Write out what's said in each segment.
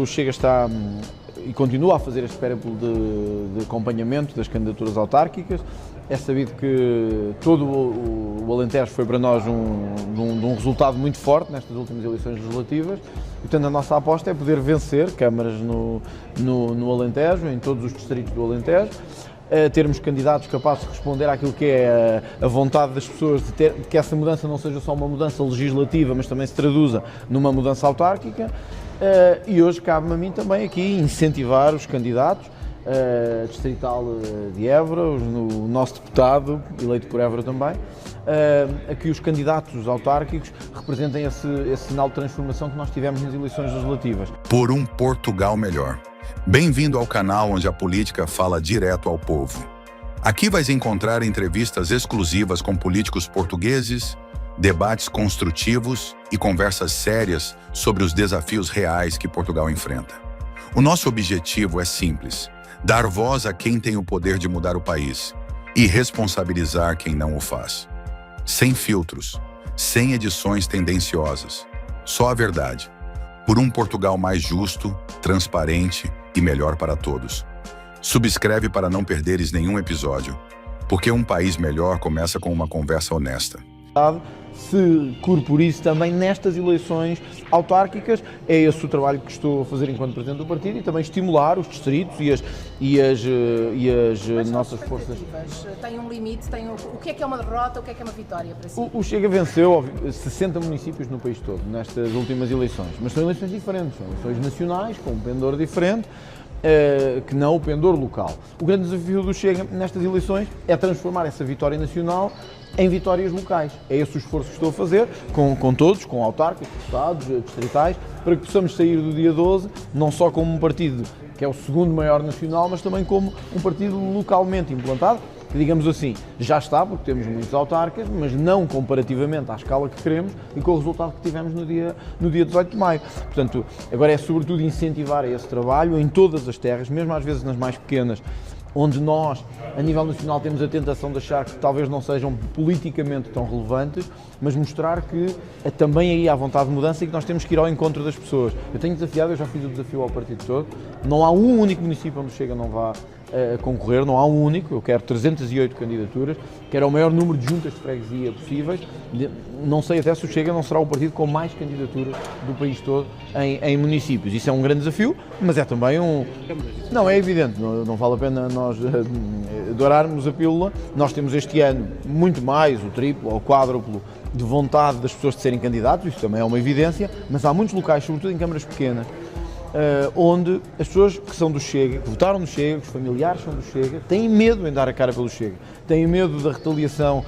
Chega está e continua a fazer este périplo de acompanhamento das candidaturas autárquicas. É sabido que todo o Alentejo foi para nós um resultado muito forte nestas últimas eleições legislativas e, portanto, a nossa aposta é poder vencer câmaras no Alentejo, em todos os distritos do Alentejo, termos candidatos capazes de responder àquilo que é a vontade das pessoas, de que essa mudança não seja só uma mudança legislativa, mas também se traduza numa mudança autárquica. E hoje cabe-me a mim também aqui incentivar os candidatos, distrital de Évora, o nosso deputado, eleito por Évora também, a que os candidatos autárquicos representem esse sinal de transformação que nós tivemos nas eleições legislativas. Por um Portugal melhor. Bem-vindo ao canal onde a política fala direto ao povo. Aqui vais encontrar entrevistas exclusivas com políticos portugueses, debates construtivos e conversas sérias sobre os desafios reais que Portugal enfrenta. O nosso objetivo é simples: dar voz a quem tem o poder de mudar o país e responsabilizar quem não o faz. Sem filtros, sem edições tendenciosas, só a verdade. Por um Portugal mais justo, transparente e melhor para todos. Subscreve para não perderes nenhum episódio, porque um país melhor começa com uma conversa honesta. Se corporize também nestas eleições autárquicas. É esse o trabalho que estou a fazer enquanto Presidente do Partido e também estimular os distritos e as nossas forças. Tem um limite, o que é uma derrota, o que é uma vitória para si? O Chega venceu 60 municípios no país todo nestas últimas eleições, mas são eleições diferentes, são eleições nacionais, com um pendor diferente, que não o pendor local. O grande desafio do Chega nestas eleições é transformar essa vitória nacional em vitórias locais. É esse o esforço que estou a fazer, com todos, com autarcas, deputados, distritais, para que possamos sair do dia 12, não só como um partido que é o segundo maior nacional, mas também como um partido localmente implantado, que, digamos assim, já está, porque temos muitos autarcas, mas não comparativamente à escala que queremos e com o resultado que tivemos no dia 18 de maio. Portanto, agora é sobretudo incentivar esse trabalho em todas as terras, mesmo às vezes nas mais pequenas, onde nós, a nível nacional, temos a tentação de achar que talvez não sejam politicamente tão relevantes, mas mostrar que também aí há vontade de mudança e que nós temos que ir ao encontro das pessoas. Eu tenho desafiado, eu já fiz o desafio ao partido todo, não há um único município onde o Chega não vá concorrer, não há um único, eu quero 308 candidaturas, quero o maior número de juntas de freguesia possíveis, não sei até se o Chega não será o partido com mais candidaturas do país todo em municípios. Isso é um grande desafio, mas é também Não, é evidente, não vale a pena nós dourarmos a pílula. Nós temos este ano muito mais, o triplo ou o quádruplo, de vontade das pessoas de serem candidatos, isso também é uma evidência, mas há muitos locais, sobretudo em câmaras pequenas, onde as pessoas que são do Chega, que votaram no Chega, os familiares são do Chega, têm medo em dar a cara pelo Chega, têm medo da retaliação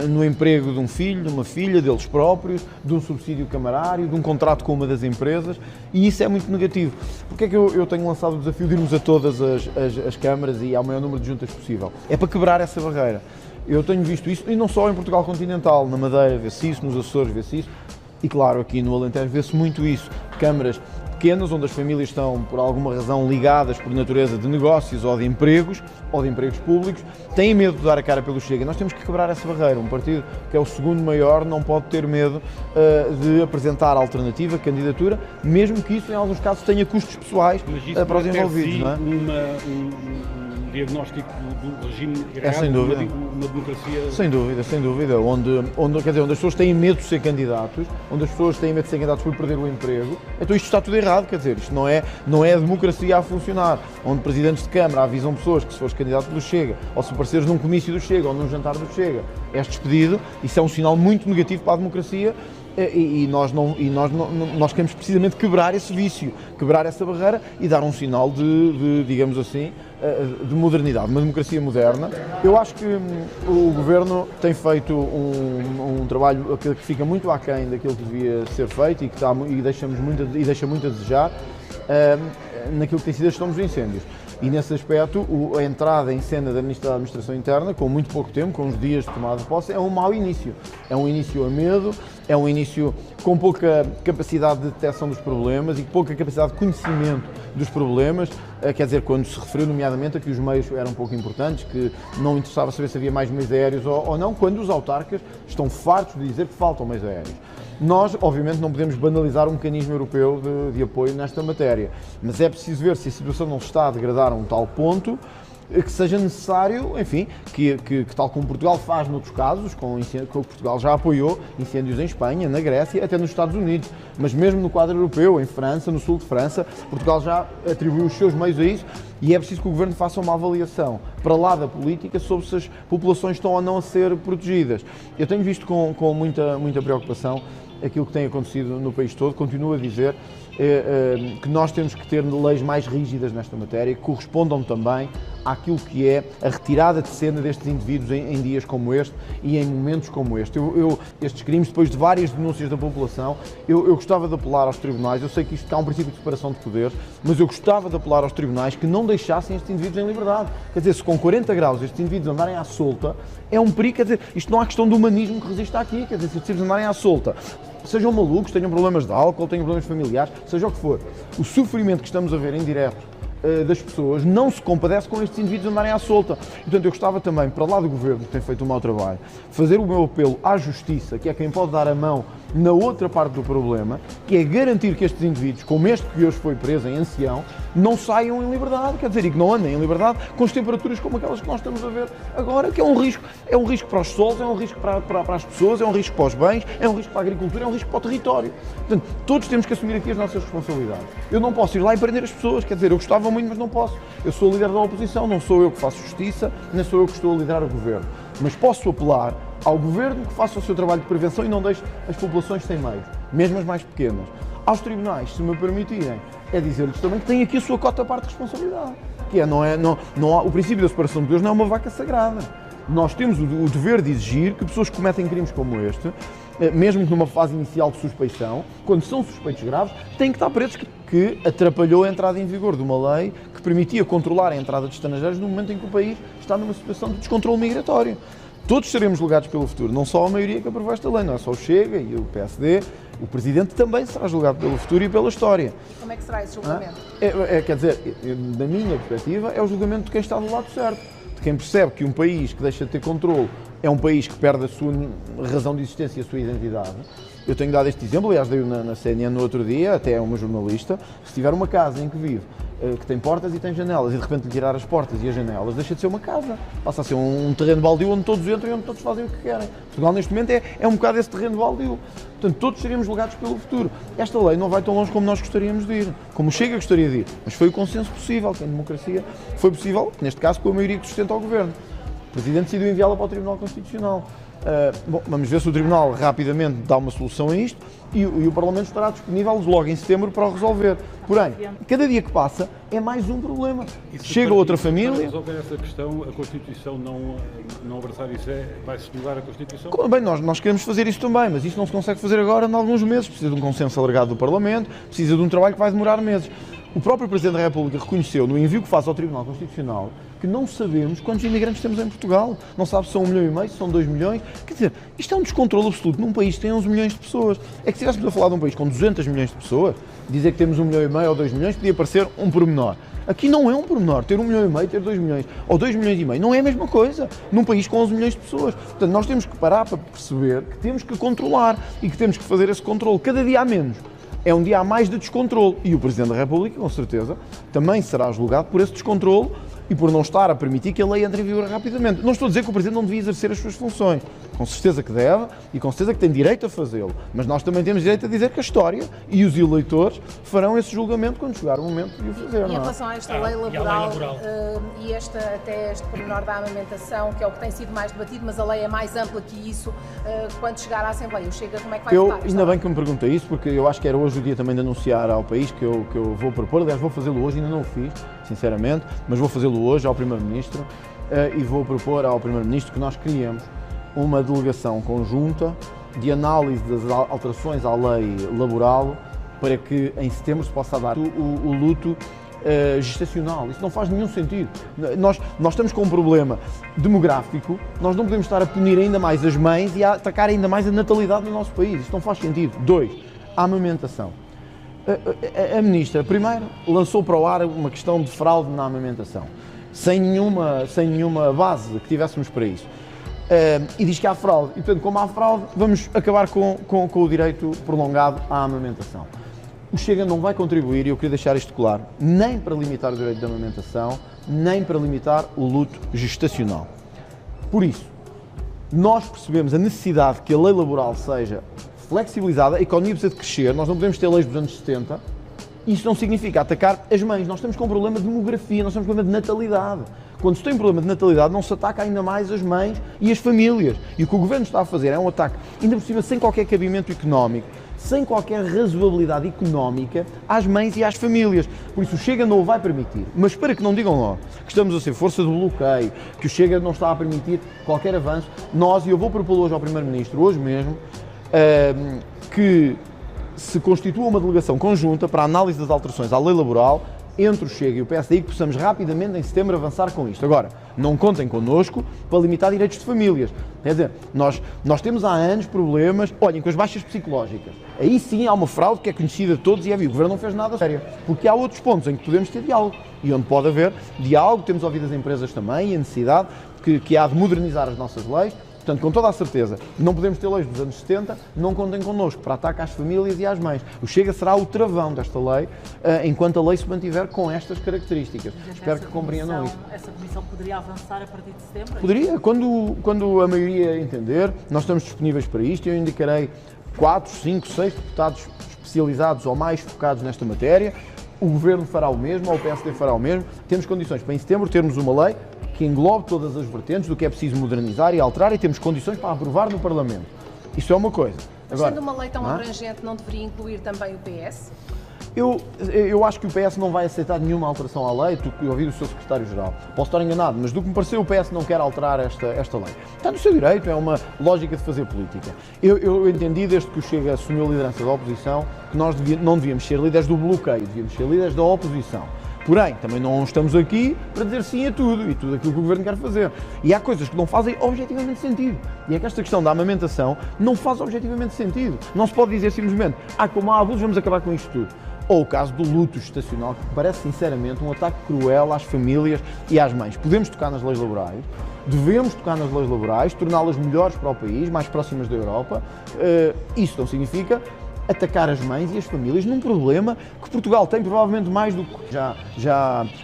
no emprego de um filho, de uma filha, deles próprios, de um subsídio camarário, de um contrato com uma das empresas, e isso é muito negativo. Porque é que eu tenho lançado o desafio de irmos a todas as câmaras e ao maior número de juntas possível? É para quebrar essa barreira. Eu tenho visto isso, e não só em Portugal continental, na Madeira vê-se isso, nos Açores vê-se isso, e claro, aqui no Alentejo vê-se muito isso, câmaras pequenas, onde as famílias estão, por alguma razão, ligadas por natureza de negócios ou de empregos públicos, têm medo de dar a cara pelo Chega. Nós temos que quebrar essa barreira. Um partido que é o segundo maior não pode ter medo de apresentar alternativa, candidatura, mesmo que isso, em alguns casos, tenha custos pessoais para os envolvidos. Não é? Um diagnóstico do regime errado, sem dúvida. Uma democracia... Sem dúvida. Onde as pessoas têm medo de ser candidatos, onde as pessoas têm medo de ser candidatos por perder o emprego, então isto está tudo errado, quer dizer, isto não é a democracia a funcionar, onde presidentes de Câmara avisam pessoas que se fores candidato do Chega, ou se apareceres num comício do Chega, ou num jantar do Chega, és despedido, isso é um sinal muito negativo para a democracia. E nós queremos precisamente quebrar esse vício, quebrar essa barreira e dar um sinal de digamos assim, de modernidade, uma democracia moderna. Eu acho que o Governo tem feito um trabalho que fica muito aquém daquilo que devia ser feito e deixa muito a desejar naquilo que tem sido a gestão dos incêndios. E nesse aspecto, a entrada em cena da Ministra da Administração Interna, com muito pouco tempo, com uns dias de tomada de posse, é um mau início. É um início a medo, É um início com pouca capacidade de detecção dos problemas e pouca capacidade de conhecimento dos problemas. Quer dizer, quando se referiu nomeadamente a que os meios eram pouco importantes, que não interessava saber se havia mais meios aéreos ou não, quando os autarcas estão fartos de dizer que faltam meios aéreos. Nós, obviamente, não podemos banalizar um mecanismo europeu de apoio nesta matéria, mas é preciso ver se a situação não se está a degradar a um tal ponto que seja necessário, enfim, que tal como Portugal faz noutros casos, que Portugal já apoiou incêndios em Espanha, na Grécia, até nos Estados Unidos, mas mesmo no quadro europeu, em França, no sul de França, Portugal já atribuiu os seus meios a isso e é preciso que o Governo faça uma avaliação para lá da política sobre se as populações estão ou não a ser protegidas. Eu tenho visto com muita preocupação aquilo que tem acontecido no país todo. Continuo a dizer que nós temos que ter leis mais rígidas nesta matéria, que correspondam também àquilo que é a retirada de cena destes indivíduos em dias como este e em momentos como este. Estes crimes, depois de várias denúncias da população, eu gostava de apelar aos tribunais. Eu sei que isto há um princípio de separação de poderes, mas eu gostava de apelar aos tribunais que não deixassem estes indivíduos em liberdade. Quer dizer, se com 40 graus estes indivíduos andarem à solta, é um perigo. Quer dizer, isto não há questão de humanismo que resista aqui. Quer dizer, se estes indivíduos andarem à solta, sejam malucos, tenham problemas de álcool, tenham problemas familiares, seja o que for, o sofrimento que estamos a ver em direto das pessoas não se compadece com estes indivíduos andarem à solta. Portanto, eu gostava também, para lá do Governo, que tem feito um mau trabalho, fazer o meu apelo à Justiça, que é quem pode dar a mão na outra parte do problema, que é garantir que estes indivíduos, como este que hoje foi preso em Ancião, não saiam em liberdade, quer dizer, e que não andem em liberdade com as temperaturas como aquelas que nós estamos a ver agora, que é um risco para os solos, é um risco para as pessoas, é um risco para os bens, é um risco para a agricultura, é um risco para o território. Portanto, todos temos que assumir aqui as nossas responsabilidades. Eu não posso ir lá e prender as pessoas, quer dizer, eu gostava muito, mas não posso. Eu sou o líder da oposição, não sou eu que faço justiça, nem sou eu que estou a liderar o Governo. Mas posso apelar ao Governo que faça o seu trabalho de prevenção e não deixe as populações sem meios, mesmo as mais pequenas. Aos tribunais, se me permitirem, é dizer-lhes também que têm aqui a sua cota parte de responsabilidade. Que é, não há, o princípio da separação de Deus não é uma vaca sagrada. Nós temos o dever de exigir que pessoas que cometem crimes como este, mesmo que numa fase inicial de suspeição, quando são suspeitos graves, têm que estar presos, que atrapalhou a entrada em vigor de uma lei que permitia controlar a entrada de estrangeiros no momento em que o país está numa situação de descontrole migratório. Todos seremos julgados pelo futuro, não só a maioria que aprovou esta lei, não é só o Chega e o PSD, o Presidente também será julgado pelo futuro e pela história. Como é que será esse julgamento? Quer dizer, da minha perspectiva, é o julgamento de quem está do lado certo, de quem percebe que um país que deixa de ter controle é um país que perde a sua razão de existência e a sua identidade. Eu tenho dado este exemplo, aliás, dei-o na CNN no outro dia, até a uma jornalista. Se tiver uma casa em que vive, que tem portas e tem janelas, e de repente lhe tirar as portas e as janelas, deixa de ser uma casa. Passa a ser um terreno baldio onde todos entram e onde todos fazem o que querem. Portugal, neste momento, é um bocado esse terreno baldio. Portanto, todos seríamos julgados pelo futuro. Esta lei não vai tão longe como nós gostaríamos de ir, como o Chega gostaria de ir, mas foi o consenso possível, que em democracia foi possível, neste caso, com a maioria que sustenta o Governo. O Presidente decidiu enviá-la para o Tribunal Constitucional. Bom, vamos ver se o Tribunal rapidamente dá uma solução a isto e o Parlamento estará disponível logo em setembro para o resolver. Porém, cada dia que passa é mais um problema. Chega outra família... Para resolver essa questão, a Constituição não abraçar isso, vai-se mudar a Constituição? Bem, nós queremos fazer isso também, mas isso não se consegue fazer agora em alguns meses. Precisa de um consenso alargado do Parlamento, precisa de um trabalho que vai demorar meses. O próprio Presidente da República reconheceu no envio que faz ao Tribunal Constitucional que não sabemos quantos imigrantes temos em Portugal. Não sabe se são 1,5 milhão, se são 2 milhões. Quer dizer, isto é um descontrole absoluto num país que tem 11 milhões de pessoas. É que se estivéssemos a falar de um país com 200 milhões de pessoas, dizer que temos 1,5 milhão ou 2 milhões podia parecer um pormenor. Aqui não é um pormenor, ter 1,5 milhão, ter 2 milhões ou 2,5 milhões não é a mesma coisa num país com 11 milhões de pessoas. Portanto, nós temos que parar para perceber que temos que controlar e que temos que fazer esse controle. Cada dia há menos. É um dia a mais de descontrole e o Presidente da República, com certeza, também será julgado por esse descontrole e por não estar a permitir que a lei entre em vigor rapidamente. Não estou a dizer que o Presidente não devia exercer as suas funções. Com certeza que deve e com certeza que tem direito a fazê-lo. Mas nós também temos direito a dizer que a história e os eleitores farão esse julgamento quando chegar o momento de o fazer. E em relação a esta lei laboral e até este pormenor da amamentação, que é o que tem sido mais debatido, mas a lei é mais ampla que isso, quando chegar à Assembleia, Chega, como é que vai votar? Ainda bem que me pergunta isso, porque eu acho que era hoje o dia também de anunciar ao país que eu vou propor, aliás vou fazê-lo hoje, ainda não o fiz, sinceramente, mas vou fazê-lo hoje ao Primeiro-Ministro e vou propor ao Primeiro-Ministro que nós criemos uma delegação conjunta de análise das alterações à lei laboral para que em setembro se possa dar o luto gestacional. Isso não faz nenhum sentido. Nós estamos com um problema demográfico, nós não podemos estar a punir ainda mais as mães e a atacar ainda mais a natalidade no nosso país. Isso não faz sentido. 2, a amamentação. A Ministra, primeiro, lançou para o ar uma questão de fraude na amamentação, sem nenhuma base que tivéssemos para isso. E diz que há fraude. E, portanto, como há fraude, vamos acabar com o direito prolongado à amamentação. O Chega não vai contribuir, e eu queria deixar isto claro, nem para limitar o direito de amamentação, nem para limitar o luto gestacional. Por isso, nós percebemos a necessidade que a lei laboral seja flexibilizada, a economia precisa de crescer, nós não podemos ter leis dos anos 70, isso não significa atacar as mães, nós estamos com um problema de demografia, nós temos um problema de natalidade. Quando se tem um problema de natalidade, não se ataca ainda mais as mães e as famílias. E o que o Governo está a fazer é um ataque, ainda por cima, sem qualquer cabimento económico, sem qualquer razoabilidade económica às mães e às famílias. Por isso o Chega não o vai permitir. Mas para que não digam logo que estamos a ser força de bloqueio, que o Chega não está a permitir qualquer avanço, nós, e eu vou propor hoje ao Primeiro-Ministro, hoje mesmo, que se constitua uma delegação conjunta para a análise das alterações à lei laboral entre o Chega e o PSD e que possamos rapidamente, em setembro, avançar com isto. Agora, não contem connosco para limitar direitos de famílias. Quer dizer, nós temos há anos problemas, olhem, com as baixas psicológicas. Aí sim há uma fraude que é conhecida de todos e é visto. O Governo não fez nada sério. Porque há outros pontos em que podemos ter diálogo. E onde pode haver diálogo, temos ouvido as empresas também e a necessidade que há de modernizar as nossas leis. Portanto, com toda a certeza, não podemos ter leis dos anos 70, não contem connosco para ataque às famílias e às mães. O Chega será o travão desta lei, enquanto a lei se mantiver com estas características. Espero que compreendam isso. Essa comissão poderia avançar a partir de setembro? Poderia, quando a maioria entender, nós estamos disponíveis para isto. Eu indicarei 4, 5, 6 deputados especializados ou mais focados nesta matéria. O Governo fará o mesmo, ou o PSD fará o mesmo. Temos condições para em setembro termos uma lei que englobe todas as vertentes do que é preciso modernizar e alterar e temos condições para aprovar no Parlamento. Isso é uma coisa. Agora, sendo uma lei tão abrangente, não deveria incluir também o PS? Eu acho que o PS não vai aceitar nenhuma alteração à lei, eu ouvi do seu secretário-geral. Posso estar enganado, mas do que me pareceu o PS não quer alterar esta lei. Está no seu direito, é uma lógica de fazer política. Eu entendi, desde que o Chega assumiu a liderança da oposição, que nós não devíamos ser líderes do bloqueio, devíamos ser líderes da oposição. Porém, também não estamos aqui para dizer sim a tudo e tudo aquilo que o Governo quer fazer. E há coisas que não fazem objetivamente sentido. E é que esta questão da amamentação não faz objetivamente sentido. Não se pode dizer simplesmente, como há abusos, vamos acabar com isto tudo. Ou o caso do luto gestacional, que parece sinceramente um ataque cruel às famílias e às mães. Podemos tocar nas leis laborais, devemos tocar nas leis laborais, torná-las melhores para o país, mais próximas da Europa. Isso não significa atacar as mães e as famílias num problema que Portugal tem provavelmente mais do que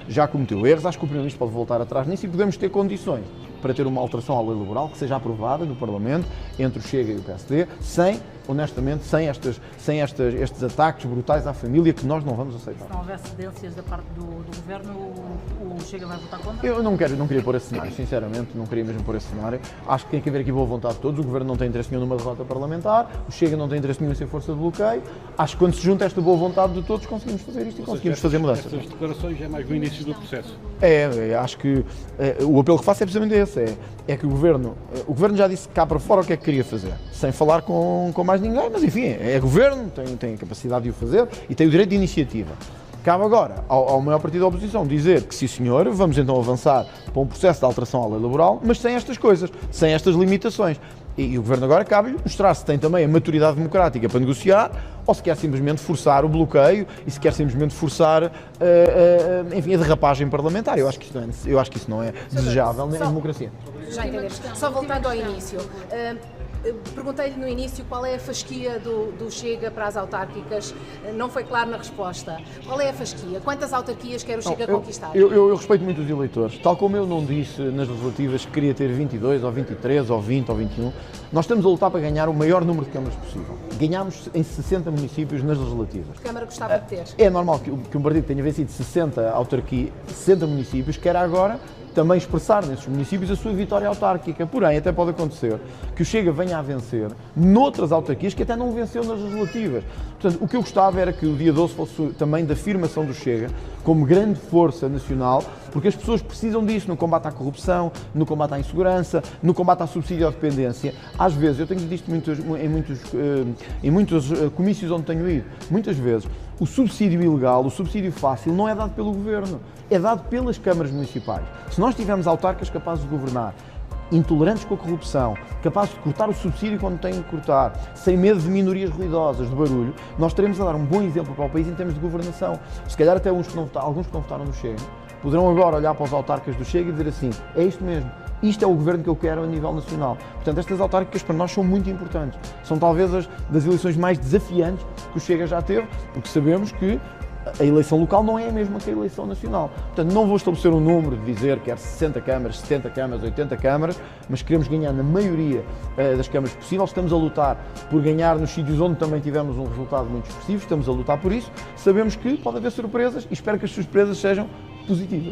já cometeu erros. Acho que o Primeiro-Ministro pode voltar atrás nisso e podemos ter condições para ter uma alteração à lei laboral que seja aprovada no Parlamento entre o Chega e o PSD, honestamente, sem estes ataques brutais à família que nós não vamos aceitar. Se não houver cedências da parte do Governo, o Chega vai votar contra? Eu não queria pôr esse cenário, sinceramente, não queria mesmo pôr esse cenário. Acho que tem que haver aqui boa vontade de todos. O Governo não tem interesse nenhum numa derrota parlamentar, o Chega não tem interesse nenhum em ser força de bloqueio. Acho que quando se junta esta boa vontade de todos, conseguimos fazer isto e conseguimos fazer mudanças. Estas declarações é mais no início do processo. Acho que o apelo que faço é precisamente esse. É que o Governo já disse cá para fora o que é que queria fazer, sem falar com mais ninguém, mas enfim, é Governo, tem a capacidade de o fazer e tem o direito de iniciativa. Cabe agora ao maior partido da oposição dizer que sim senhor, vamos então avançar para um processo de alteração à lei laboral, mas sem estas coisas, sem estas limitações. E o Governo agora cabe-lhe mostrar se tem também a maturidade democrática para negociar ou se quer simplesmente forçar o bloqueio e se quer simplesmente forçar enfim, a derrapagem parlamentar. Eu acho que isso não é desejável em democracia. Já entendemos. Só voltando ao início. Perguntei-lhe no início qual é a fasquia do Chega para as autárquicas. Não foi claro na resposta. Qual é a fasquia? Quantas autarquias quer o Chega conquistar? Eu respeito muito os eleitores. Tal como eu não disse nas legislativas que queria ter 22, ou 23, ou 20, ou 21, nós estamos a lutar para ganhar o maior número de câmaras possível. Ganhámos em 60 municípios nas legislativas. Que Câmara gostava de ter? É normal que um partido tenha vencido 60 municípios, queira agora também expressar nesses municípios a sua vitória autárquica. Porém, até pode acontecer que o Chega venha a vencer noutras autarquias que até não venceu nas legislativas. Portanto, o que eu gostava era que o dia 12 fosse também da afirmação do Chega como grande força nacional, porque as pessoas precisam disso no combate à corrupção, no combate à insegurança, no combate à subsidiodependência. Às vezes, eu tenho visto em muitos comícios onde tenho ido, muitas vezes, o subsídio ilegal, o subsídio fácil, não é dado pelo Governo, é dado pelas câmaras municipais. Se nós tivermos autarcas capazes de governar, intolerantes com a corrupção, capazes de cortar o subsídio quando têm que cortar, sem medo de minorias ruidosas, de barulho, nós estaremos a dar um bom exemplo para o país em termos de governação. Se calhar até alguns que não votaram no Chega, poderão agora olhar para os autarcas do Chega e dizer assim, é isto mesmo, isto é o governo que eu quero a nível nacional. Portanto, estas autárquicas para nós são muito importantes. São talvez as das eleições mais desafiantes que o Chega já teve, porque sabemos que a eleição local não é a mesma que a eleição nacional. Portanto, não vou estabelecer um número de dizer que quer 60 câmaras, 70 câmaras, 80 câmaras, mas queremos ganhar na maioria das câmaras possível. Estamos a lutar por ganhar nos sítios onde também tivemos um resultado muito expressivo, estamos a lutar por isso. Sabemos que pode haver surpresas e espero que as surpresas sejam positivas.